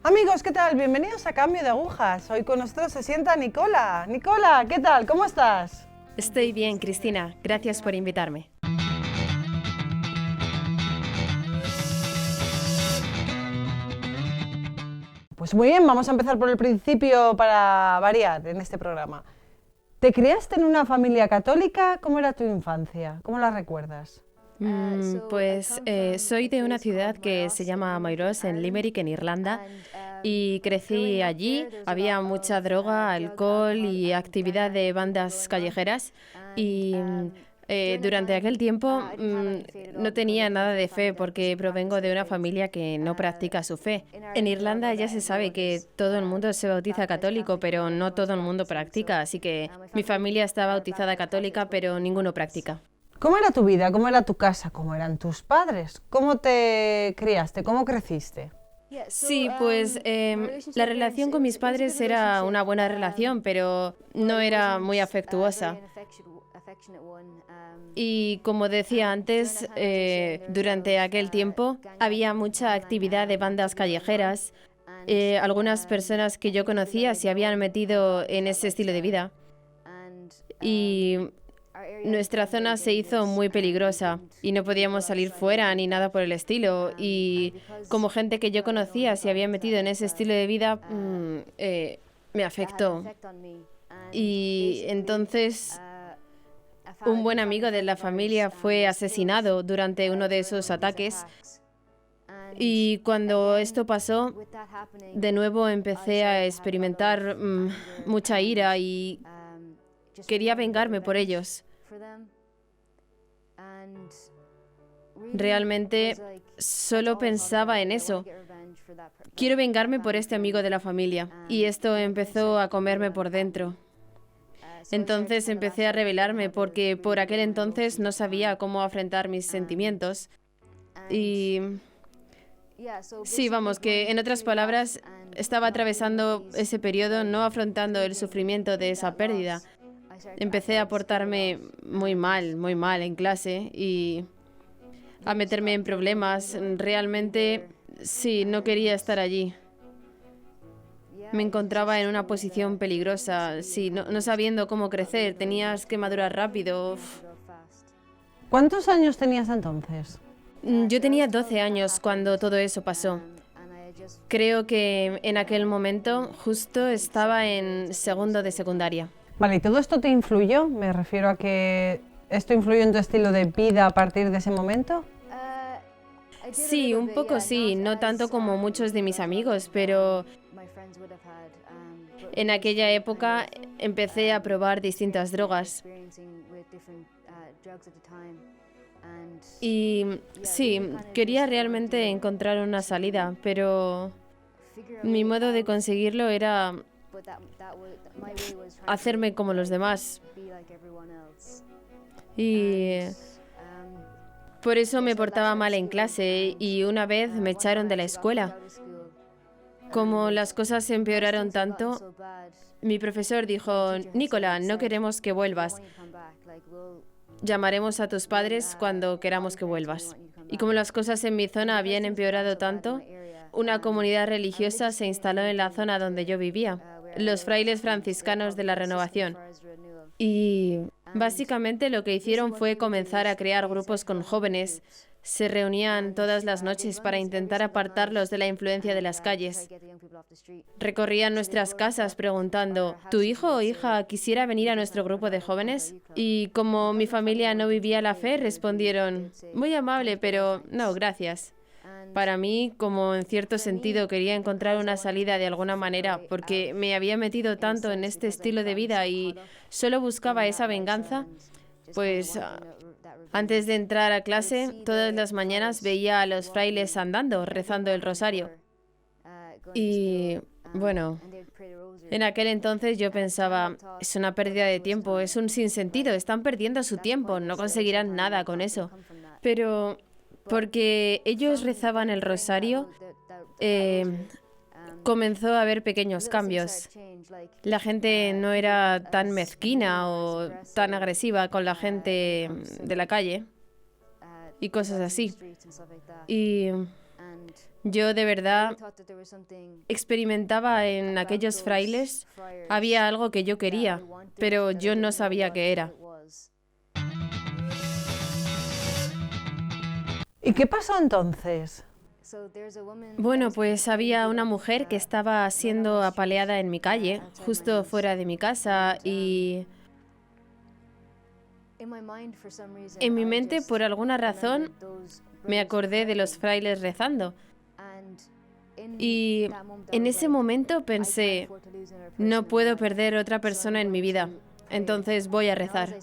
Amigos, ¿qué tal? Bienvenidos a Cambio de Agujas. Hoy con nosotros se sienta Nicola. Nicola, ¿qué tal? ¿Cómo estás? Estoy bien, Cristina. Gracias por invitarme. Pues muy bien, vamos a empezar por el principio para variar en este programa. ¿Te criaste en una familia católica? ¿Cómo era tu infancia? ¿Cómo la recuerdas? Soy de una ciudad que se llama Moyross, en Limerick, en Irlanda, y crecí allí. Había mucha droga, alcohol y actividad de bandas callejeras. Y durante aquel tiempo no tenía nada de fe porque provengo de una familia que no practica su fe. En Irlanda ya se sabe que todo el mundo se bautiza católico, pero no todo el mundo practica. Así que mi familia está bautizada católica, pero ninguno practica. ¿Cómo era tu vida? ¿Cómo era tu casa? ¿Cómo eran tus padres? ¿Cómo te criaste? ¿Cómo creciste? Sí, la relación con mis padres era una buena relación, pero no era muy afectuosa. Y como decía antes, durante aquel tiempo había mucha actividad de bandas callejeras. Algunas personas que yo conocía se habían metido en ese estilo de vida. Y nuestra zona se hizo muy peligrosa y no podíamos salir fuera ni nada por el estilo. Y como gente que yo conocía se había metido en ese estilo de vida, me afectó. Y entonces un buen amigo de la familia fue asesinado durante uno de esos ataques. Y cuando esto pasó, de nuevo empecé a experimentar mucha ira y quería vengarme por ellos. Realmente solo pensaba en eso. Quiero vengarme por este amigo de la familia. Y esto empezó a comerme por dentro. Entonces empecé a rebelarme porque por aquel entonces no sabía cómo afrontar mis sentimientos. Y sí, vamos, que en otras palabras, estaba atravesando ese periodo no afrontando el sufrimiento de esa pérdida. Empecé a portarme muy mal en clase y a meterme en problemas. Realmente, sí, no quería estar allí. Me encontraba en una posición peligrosa, sí, no sabiendo cómo crecer, tenías que madurar rápido. ¿Cuántos años tenías entonces? Yo tenía 12 años cuando todo eso pasó. Creo que en aquel momento justo estaba en segundo de secundaria. Vale, ¿y todo esto te influyó? Me refiero a que esto influyó en tu estilo de vida a partir de ese momento. Sí, un poco sí, no tanto como muchos de mis amigos, pero en aquella época empecé a probar distintas drogas. Y sí, quería realmente encontrar una salida, pero mi modo de conseguirlo era hacerme como los demás. Y por eso me portaba mal en clase y una vez me echaron de la escuela. Como las cosas empeoraron tanto, mi profesor dijo: Nicola, no queremos que vuelvas. Llamaremos a tus padres cuando queramos que vuelvas. Y como las cosas en mi zona habían empeorado tanto, una comunidad religiosa se instaló en la zona donde yo vivía, los frailes franciscanos de la Renovación. Y básicamente lo que hicieron fue comenzar a crear grupos con jóvenes. Se reunían todas las noches para intentar apartarlos de la influencia de las calles. Recorrían nuestras casas preguntando: ¿tu hijo o hija quisiera venir a nuestro grupo de jóvenes? Y como mi familia no vivía la fe, respondieron: muy amable, pero no, gracias. Para mí, como en cierto sentido quería encontrar una salida de alguna manera, porque me había metido tanto en este estilo de vida y solo buscaba esa venganza, pues antes de entrar a clase, todas las mañanas veía a los frailes andando, rezando el rosario. Y bueno, en aquel entonces yo pensaba: es una pérdida de tiempo, es un sinsentido, están perdiendo su tiempo, no conseguirán nada con eso. Pero porque ellos rezaban el rosario, comenzó a haber pequeños cambios. La gente no era tan mezquina o tan agresiva con la gente de la calle y cosas así. Y Yo de verdad experimentaba en aquellos frailes, había algo que yo quería, pero yo no sabía qué era. ¿Y qué pasó entonces? Bueno, pues había una mujer que estaba siendo apaleada en mi calle, justo fuera de mi casa, y en mi mente, por alguna razón, me acordé de los frailes rezando. Y en ese momento pensé, no puedo perder otra persona en mi vida, entonces voy a rezar.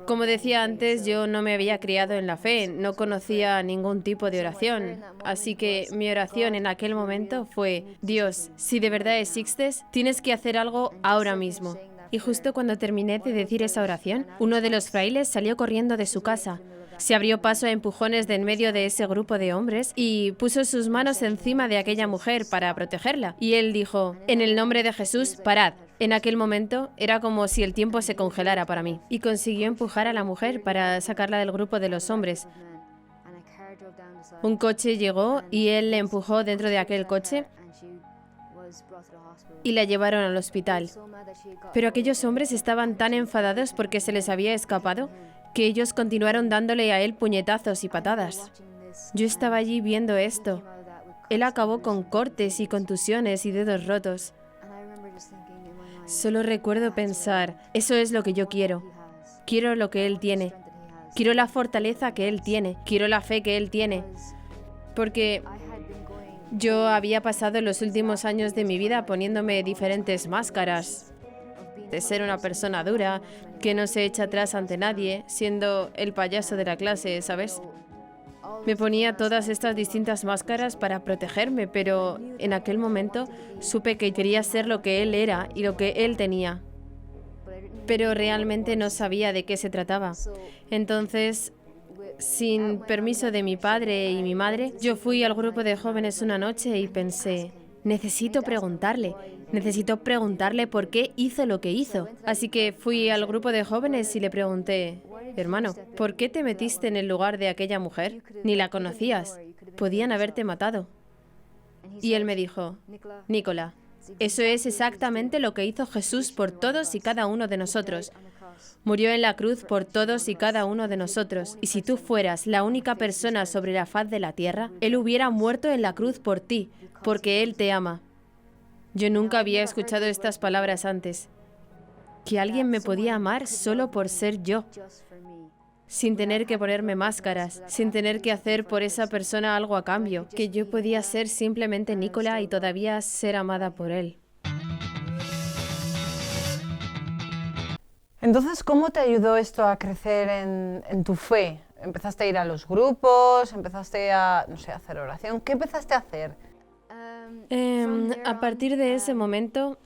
Como decía antes, yo no me había criado en la fe, no conocía ningún tipo de oración, así que mi oración en aquel momento fue, Dios, si de verdad existes, tienes que hacer algo ahora mismo. Y justo cuando terminé de decir esa oración, uno de los frailes salió corriendo de su casa. Se abrió paso a empujones de en medio de ese grupo de hombres y puso sus manos encima de aquella mujer para protegerla. Y él dijo, en el nombre de Jesús, parad. En aquel momento era como si el tiempo se congelara para mí. Y consiguió empujar a la mujer para sacarla del grupo de los hombres. Un coche llegó y él le empujó dentro de aquel coche y la llevaron al hospital. Pero aquellos hombres estaban tan enfadados porque se les había escapado que ellos continuaron dándole a él puñetazos y patadas. Yo estaba allí viendo esto. Él acabó con cortes y contusiones y dedos rotos. Solo recuerdo pensar, eso es lo que yo quiero. Quiero lo que él tiene. Quiero la fortaleza que él tiene. Quiero la fe que él tiene. Porque yo había pasado los últimos años de mi vida poniéndome diferentes máscaras. De ser una persona dura, que no se echa atrás ante nadie, siendo el payaso de la clase, ¿sabes? Me ponía todas estas distintas máscaras para protegerme, pero en aquel momento supe que quería ser lo que él era y lo que él tenía. Pero realmente no sabía de qué se trataba. Entonces, sin permiso de mi padre y mi madre, yo fui al grupo de jóvenes una noche y pensé, necesito preguntarle por qué hizo lo que hizo. Así que fui al grupo de jóvenes y le pregunté, hermano, ¿por qué te metiste en el lugar de aquella mujer? Ni la conocías. Podían haberte matado. Y él me dijo, Nicola, eso es exactamente lo que hizo Jesús por todos y cada uno de nosotros. Murió en la cruz por todos y cada uno de nosotros. Y si tú fueras la única persona sobre la faz de la tierra, Él hubiera muerto en la cruz por ti, porque Él te ama. Yo nunca había escuchado estas palabras antes. Que alguien me podía amar solo por ser yo, sin tener que ponerme máscaras, sin tener que hacer por esa persona algo a cambio, que yo podía ser simplemente Nicola y todavía ser amada por Él. Entonces, ¿cómo te ayudó esto a crecer en tu fe? ¿Empezaste a ir a los grupos? ¿Empezaste a, no sé, a hacer oración? ¿Qué empezaste a hacer? A partir de ese momento,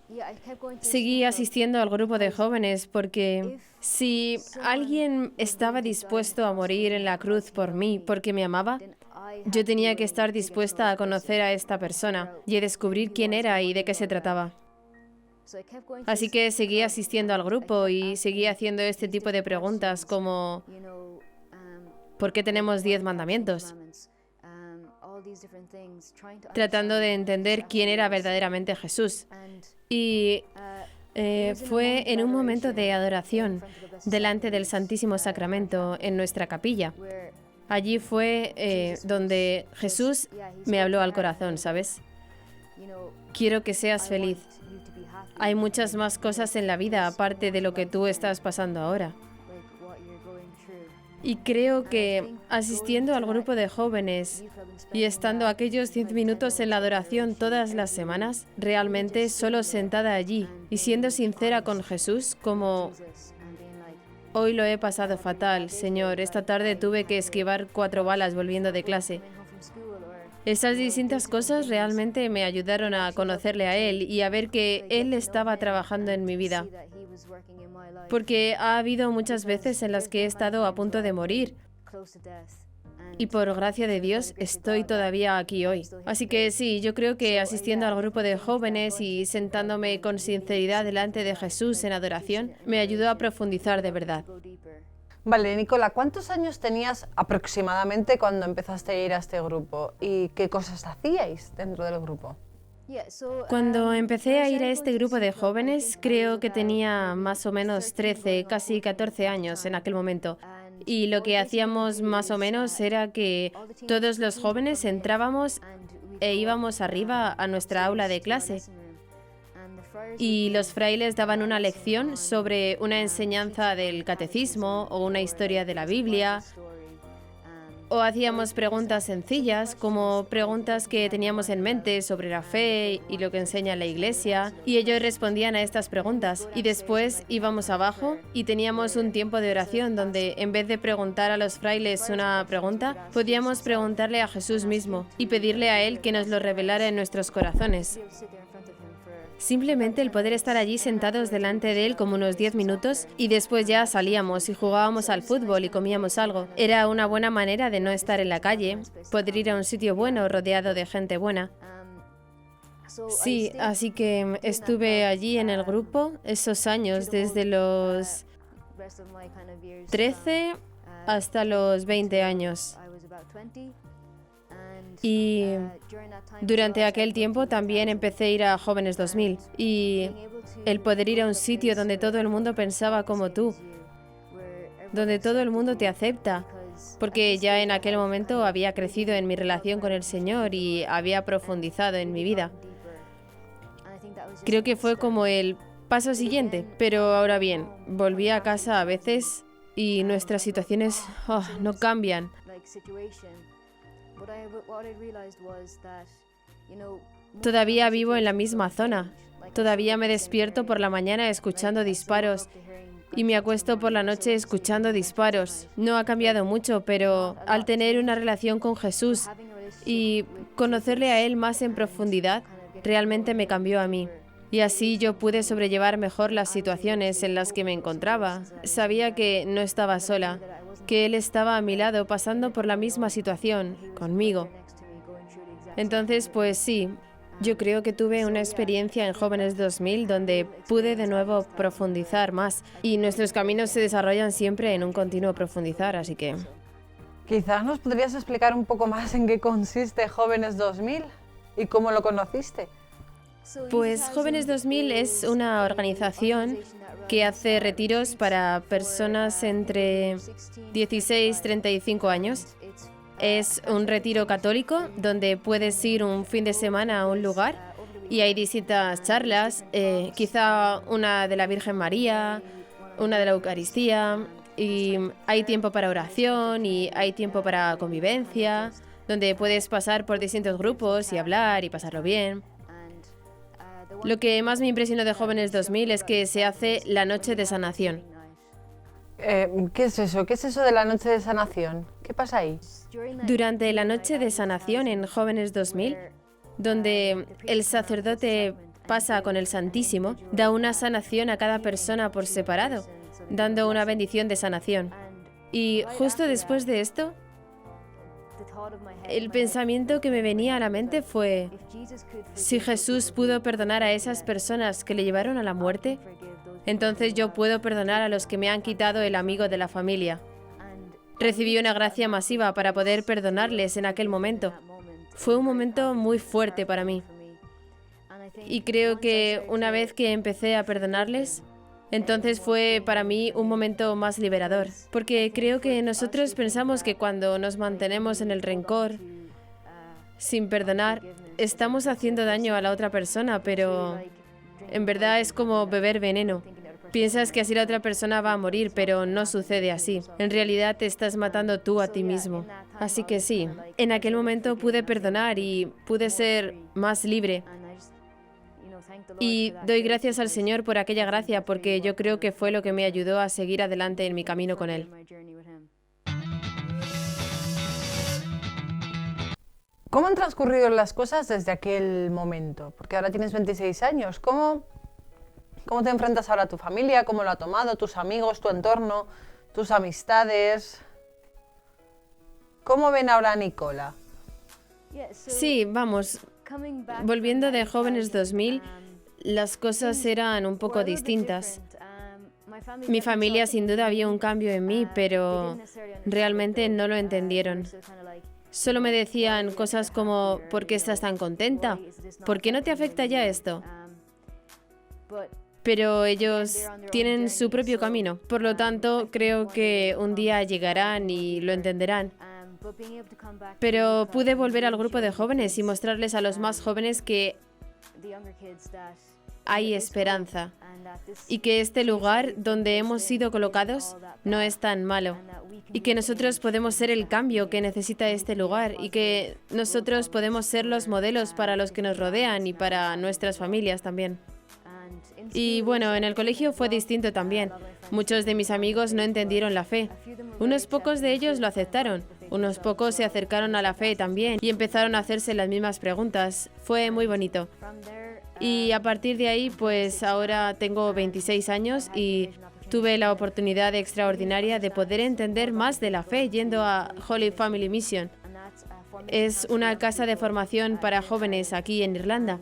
seguí asistiendo al grupo de jóvenes porque si alguien estaba dispuesto a morir en la cruz por mí porque me amaba, yo tenía que estar dispuesta a conocer a esta persona y a descubrir quién era y de qué se trataba. Así que seguí asistiendo al grupo y seguí haciendo este tipo de preguntas como ¿por qué tenemos 10 mandamientos? Tratando de entender quién era verdaderamente Jesús. Y fue en un momento de adoración delante del Santísimo Sacramento en nuestra capilla. Allí fue donde Jesús me habló al corazón, ¿sabes? Quiero que seas feliz. Hay muchas más cosas en la vida aparte de lo que tú estás pasando ahora. Y creo que asistiendo al grupo de jóvenes y estando aquellos 10 minutos en la adoración todas las semanas, realmente solo sentada allí y siendo sincera con Jesús, como hoy lo he pasado fatal, Señor, esta tarde tuve que esquivar 4 balas volviendo de clase. Esas distintas cosas realmente me ayudaron a conocerle a Él y a ver que Él estaba trabajando en mi vida. Porque ha habido muchas veces en las que he estado a punto de morir. Y por gracia de Dios estoy todavía aquí hoy. Así que sí, yo creo que asistiendo al grupo de jóvenes y sentándome con sinceridad delante de Jesús en adoración, me ayudó a profundizar de verdad. Vale, Nicola, ¿cuántos años tenías aproximadamente cuando empezaste a ir a este grupo? ¿Y qué cosas hacíais dentro del grupo? Cuando empecé a ir a este grupo de jóvenes, creo que tenía más o menos 13, casi 14 años en aquel momento. Y lo que hacíamos más o menos era que todos los jóvenes entrábamos e íbamos arriba a nuestra aula de clase. Y los frailes daban una lección sobre una enseñanza del catecismo o una historia de la Biblia. O hacíamos preguntas sencillas, como preguntas que teníamos en mente sobre la fe y lo que enseña la Iglesia, y ellos respondían a estas preguntas. Y después íbamos abajo y teníamos un tiempo de oración donde, en vez de preguntar a los frailes una pregunta, podíamos preguntarle a Jesús mismo y pedirle a Él que nos lo revelara en nuestros corazones. Simplemente el poder estar allí sentados delante de él como unos 10 minutos y después ya salíamos y jugábamos al fútbol y comíamos algo. Era una buena manera de no estar en la calle, poder ir a un sitio bueno rodeado de gente buena. Sí, así que estuve allí en el grupo esos años, desde los 13 hasta los 20 años. Y durante aquel tiempo también empecé a ir a Jóvenes 2000 y el poder ir a un sitio donde todo el mundo pensaba como tú, donde todo el mundo te acepta, porque ya en aquel momento había crecido en mi relación con el Señor y había profundizado en mi vida. Creo que fue como el paso siguiente, pero ahora bien, volví a casa a veces y nuestras situaciones no cambian. Todavía vivo en la misma zona. Todavía me despierto por la mañana escuchando disparos y me acuesto por la noche escuchando disparos. No ha cambiado mucho, pero al tener una relación con Jesús y conocerle a Él más en profundidad, realmente me cambió a mí. Y así yo pude sobrellevar mejor las situaciones en las que me encontraba. Sabía que no estaba sola, que Él estaba a mi lado pasando por la misma situación, conmigo. Entonces, pues sí, yo creo que tuve una experiencia en Jóvenes 2000 donde pude de nuevo profundizar más y nuestros caminos se desarrollan siempre en un continuo profundizar, así que... Quizás nos podrías explicar un poco más en qué consiste Jóvenes 2000 y cómo lo conociste. Pues Jóvenes 2000 es una organización que hace retiros para personas entre 16 y 35 años. Es un retiro católico donde puedes ir un fin de semana a un lugar y hay distintas charlas, quizá una de la Virgen María, una de la Eucaristía, y hay tiempo para oración y hay tiempo para convivencia, donde puedes pasar por distintos grupos y hablar y pasarlo bien. Lo que más me impresionó de Jóvenes 2000 es que se hace la noche de sanación. ¿Qué es eso? ¿Qué es eso de la noche de sanación? ¿Qué pasa ahí? Durante la noche de sanación en Jóvenes 2000, donde el sacerdote pasa con el Santísimo, da una sanación a cada persona por separado, dando una bendición de sanación. Y justo después de esto, el pensamiento que me venía a la mente fue, si Jesús pudo perdonar a esas personas que le llevaron a la muerte, entonces yo puedo perdonar a los que me han quitado el amigo de la familia. Recibí una gracia masiva para poder perdonarles en aquel momento. Fue un momento muy fuerte para mí. Y creo que una vez que empecé a perdonarles, entonces fue para mí un momento más liberador, porque creo que nosotros pensamos que cuando nos mantenemos en el rencor, sin perdonar, estamos haciendo daño a la otra persona, pero en verdad es como beber veneno. Piensas que así la otra persona va a morir, pero no sucede así. En realidad te estás matando tú a ti mismo. Así que sí, en aquel momento pude perdonar y pude ser más libre. Y doy gracias al Señor por aquella gracia, porque yo creo que fue lo que me ayudó a seguir adelante en mi camino con Él. ¿Cómo han transcurrido las cosas desde aquel momento? Porque ahora tienes 26 años. ¿Cómo te enfrentas ahora a tu familia? ¿Cómo lo ha tomado? ¿Tus amigos? ¿Tu entorno? ¿Tus amistades? ¿Cómo ven ahora a Nicola? Sí, vamos, volviendo de Jóvenes 2000, las cosas eran un poco distintas. Mi familia sin duda vio un cambio en mí, pero realmente no lo entendieron. Solo me decían cosas como, ¿por qué estás tan contenta? ¿Por qué no te afecta ya esto? Pero ellos tienen su propio camino. Por lo tanto, creo que un día llegarán y lo entenderán. Pero pude volver al grupo de jóvenes y mostrarles a los más jóvenes que hay esperanza y que este lugar donde hemos sido colocados no es tan malo y que nosotros podemos ser el cambio que necesita este lugar y que nosotros podemos ser los modelos para los que nos rodean y para nuestras familias también. Y bueno, en el colegio fue distinto también. Muchos de mis amigos no entendieron la fe. Unos pocos de ellos lo aceptaron. Unos pocos se acercaron a la fe también y empezaron a hacerse las mismas preguntas. Fue muy bonito. Y a partir de ahí, pues ahora tengo 26 años y tuve la oportunidad extraordinaria de poder entender más de la fe yendo a Holy Family Mission. Es una casa de formación para jóvenes aquí en Irlanda.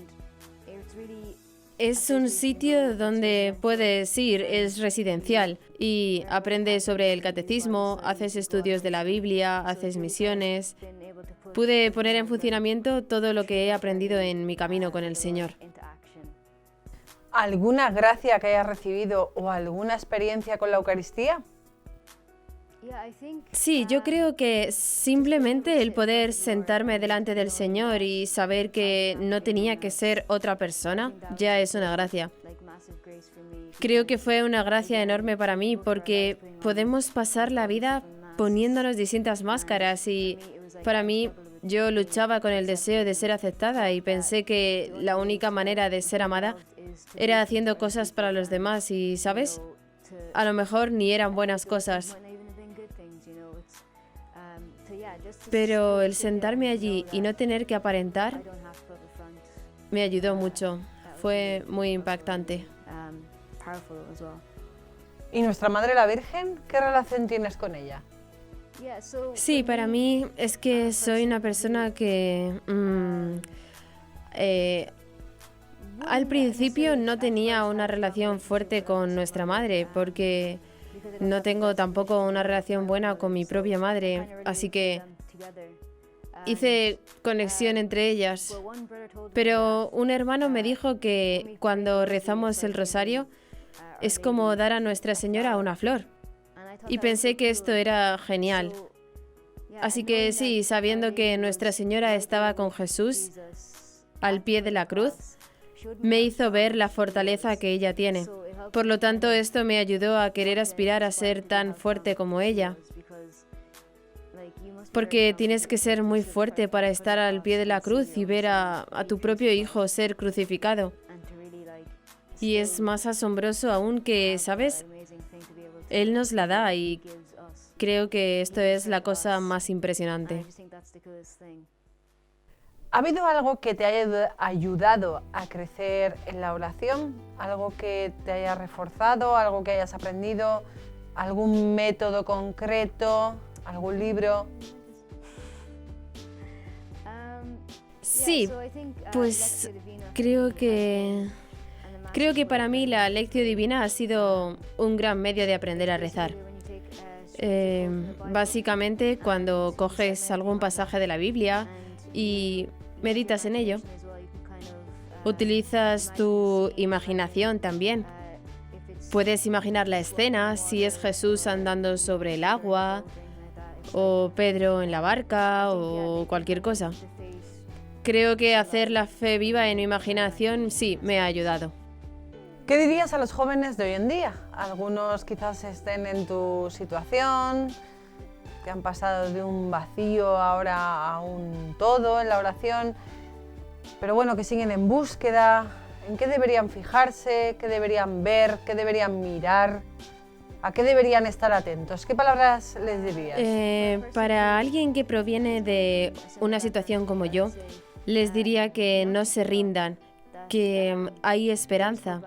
Es un sitio donde puedes ir, es residencial y aprendes sobre el catecismo, haces estudios de la Biblia, haces misiones. Pude poner en funcionamiento todo lo que he aprendido en mi camino con el Señor. ¿Alguna gracia que hayas recibido o alguna experiencia con la Eucaristía? Sí, yo creo que simplemente el poder sentarme delante del Señor y saber que no tenía que ser otra persona ya es una gracia. Creo que fue una gracia enorme para mí porque podemos pasar la vida poniéndonos distintas máscaras y para mí yo luchaba con el deseo de ser aceptada y pensé que la única manera de ser amada era haciendo cosas para los demás y, ¿sabes? A lo mejor ni eran buenas cosas. Pero el sentarme allí y no tener que aparentar me ayudó mucho. Fue muy impactante. ¿Y nuestra Madre la Virgen? ¿Qué relación tienes con ella? Sí, para mí es que soy una persona que al principio no tenía una relación fuerte con nuestra madre porque no tengo tampoco una relación buena con mi propia madre, así que hice conexión entre ellas. Pero un hermano me dijo que cuando rezamos el rosario es como dar a Nuestra Señora una flor. Y pensé que esto era genial. Así que sí, sabiendo que Nuestra Señora estaba con Jesús al pie de la cruz, me hizo ver la fortaleza que ella tiene. Por lo tanto, esto me ayudó a querer aspirar a ser tan fuerte como ella. Porque tienes que ser muy fuerte para estar al pie de la cruz y ver a tu propio hijo ser crucificado. Y es más asombroso aún que, ¿sabes? Él nos la da y creo que esto es la cosa más impresionante. ¿Ha habido algo que te haya ayudado a crecer en la oración? ¿Algo que te haya reforzado? ¿Algo que hayas aprendido? ¿Algún método concreto? ¿Algún libro? Sí, pues creo que para mí la Lectio Divina ha sido un gran medio de aprender a rezar. Básicamente, cuando coges algún pasaje de la Biblia y meditas en ello, utilizas tu imaginación también. Puedes imaginar la escena, si es Jesús andando sobre el agua, o Pedro en la barca, o cualquier cosa. Creo que hacer la fe viva en mi imaginación sí me ha ayudado. ¿Qué dirías a los jóvenes de hoy en día? Algunos quizás estén en tu situación, que han pasado de un vacío ahora a un todo en la oración, pero bueno, que siguen en búsqueda. ¿En qué deberían fijarse? ¿Qué deberían ver? ¿Qué deberían mirar? ¿A qué deberían estar atentos? ¿Qué palabras les dirías? Para alguien que proviene de una situación como yo, les diría que no se rindan, que hay esperanza.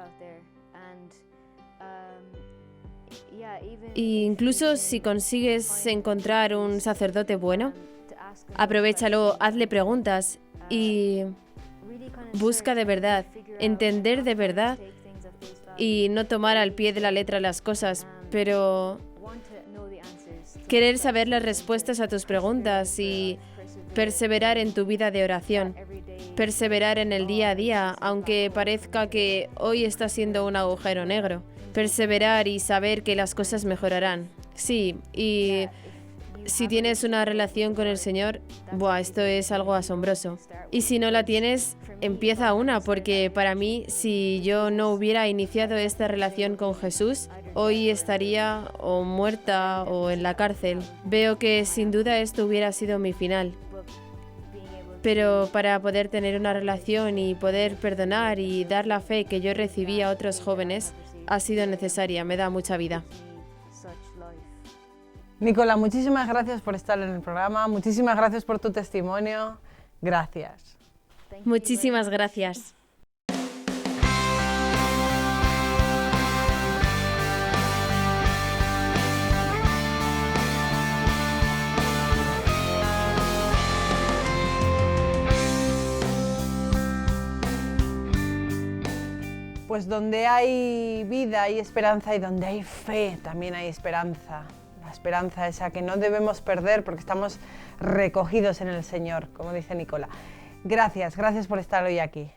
E incluso si consigues encontrar un sacerdote bueno, aprovéchalo, hazle preguntas y busca de verdad, entender de verdad y no tomar al pie de la letra las cosas, pero querer saber las respuestas a tus preguntas y perseverar en tu vida de oración, perseverar en el día a día, aunque parezca que hoy está siendo un agujero negro, perseverar y saber que las cosas mejorarán. Sí, y si tienes una relación con el Señor, esto es algo asombroso. Y si no la tienes, empieza una, porque para mí, si yo no hubiera iniciado esta relación con Jesús, hoy estaría o muerta o en la cárcel. Veo que sin duda esto hubiera sido mi final. Pero para poder tener una relación y poder perdonar y dar la fe que yo recibí a otros jóvenes, ha sido necesaria, me da mucha vida. Nicola, muchísimas gracias por estar en el programa, muchísimas gracias por tu testimonio. Gracias. Muchísimas gracias. Pues donde hay vida hay esperanza y donde hay fe también hay esperanza. La esperanza esa que no debemos perder porque estamos recogidos en el Señor, como dice Nicola. Gracias por estar hoy aquí.